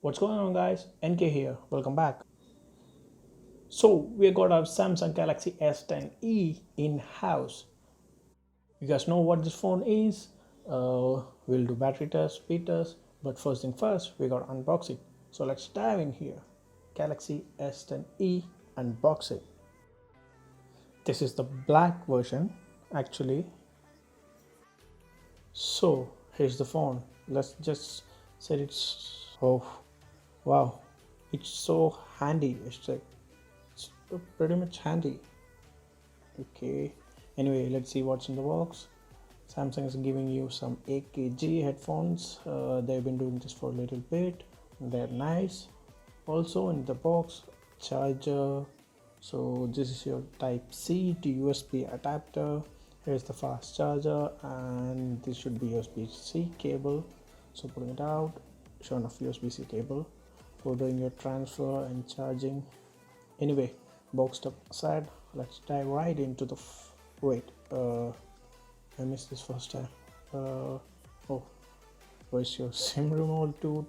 What's going on, guys? NK here. Welcome back. So we got our Samsung Galaxy S10e in house. You guys know what this phone is? We'll do battery test, speed test, but first thing first, we got unboxing. So let's dive in here. Galaxy S10e unboxing. This is the black version, actually. So here's the phone. Let's just set it. Oh, wow! It's so handy. It's pretty much handy. Okay, anyway, let's see what's in the box. Samsung is giving you some AKG headphones. They've been doing this for a little bit. They're nice. Also in the box, charger. So this is your type C to USB adapter. Here's the fast charger, and this should be USB-C cable. So pulling it out, sure enough, USB-C cable for doing your transfer and charging. Anyway, boxed up aside, let's dive right into the wait, I missed this first time. Oh, where's your SIM remote, dude?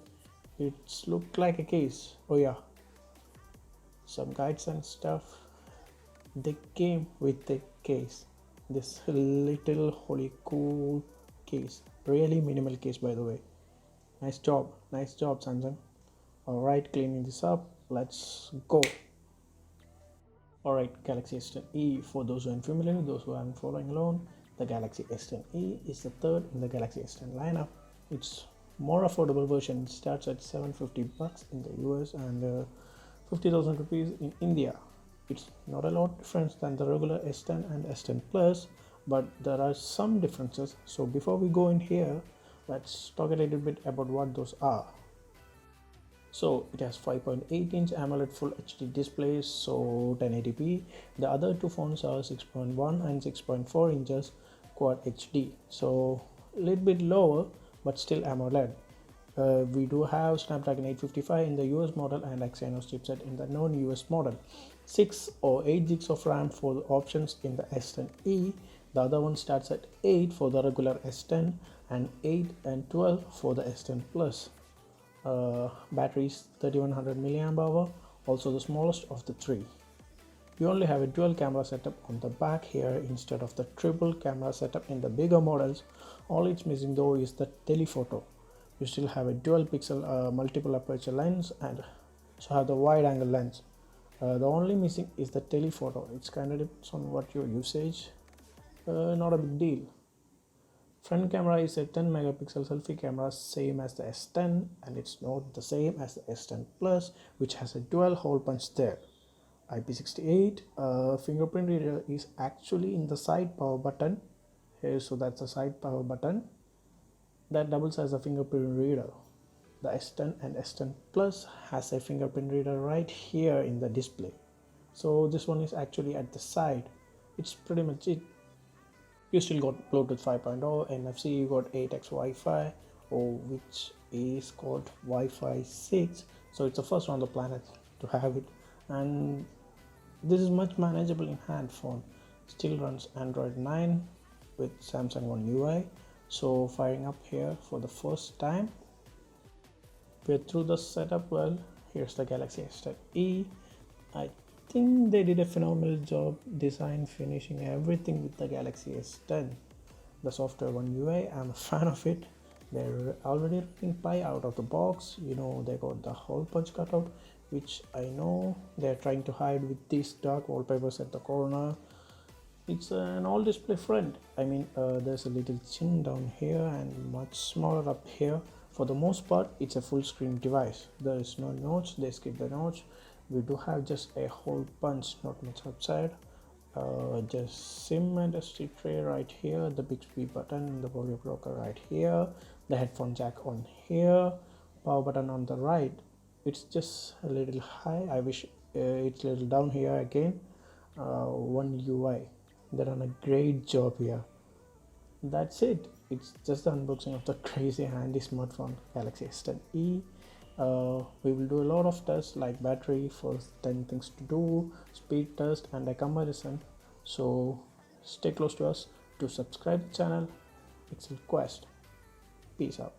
It's looked like a case. Oh yeah, some guides and stuff. They came with the case. This little holy cool case. Really minimal case, by the way. Nice job, Samsung. All right, cleaning this up. Let's go. Alright, Galaxy S10e, for those who are unfamiliar, those who aren't following along, the Galaxy S10e is the third in the Galaxy S10 lineup. It's more affordable version. It starts at 750 bucks in the US and 50,000 rupees in India. It's not a lot different than the regular S10 and S10 Plus, but there are some differences. So before we go in here, let's talk a little bit about what those are. So it has 5.8-inch AMOLED Full HD displays, so 1080p. The other two phones are 6.1 and 6.4 inches Quad HD, so a little bit lower, but still AMOLED. We do have Snapdragon 855 in the US model and Exynos chipset in the non-US model. 6 or 8 gigs of RAM for the options in the S10e. The other one starts at 8 for the regular S10 and 8 and 12 for the S10 Plus. Battery is 3100 mAh, also the smallest of the three. You only have a dual camera setup on the back here instead of the triple camera setup in the bigger models. All it's missing though is the telephoto. You still have a dual pixel multiple aperture lens and so have the wide angle lens. The only missing is the telephoto. It's kind of depends on what your usage. Not a big deal. Front camera is a 10 megapixel selfie camera, same as the S10, and it's not the same as the S10 Plus, which has a dual hole punch there. IP68 fingerprint reader is actually in the side power button here, so that's the side power button that doubles as a fingerprint reader. The S10 and S10 Plus has a fingerprint reader right here in the display, so this one is actually at the side. It's pretty much it. You still got Bluetooth 5.0, NFC, you got 8x Wi-Fi, which is called Wi-Fi 6. So it's the first on the planet to have it, and this is much manageable in hand phone. Still runs Android 9 with Samsung One UI. So firing up here for the first time. We're through the setup. Well, here's the Galaxy S10e. I think they did a phenomenal job design finishing everything with the Galaxy S10. The software One UI, I'm a fan of it. They're already running Pi out of the box. You know, they got the hole punch cutout, which I know they're trying to hide with these dark wallpapers at the corner. It's an all display front. I mean, there's a little chin down here and much smaller up here. For the most part, it's a full screen device. There is no notch, they skip the notch. We do have just a hole punch, not much outside. Just SIM and SD tray right here, the Bixby button, the volume rocker right here, the headphone jack on here, power button on the right. It's just a little high. I wish it's a little down here again. One UI, they've done a great job here. That's it. It's just the unboxing of the crazy handy smartphone Galaxy S10e. We will do a lot of tests like battery, first 10 things to do, speed test and a comparison. So stay close to us to subscribe the channel. It's a request. Peace out.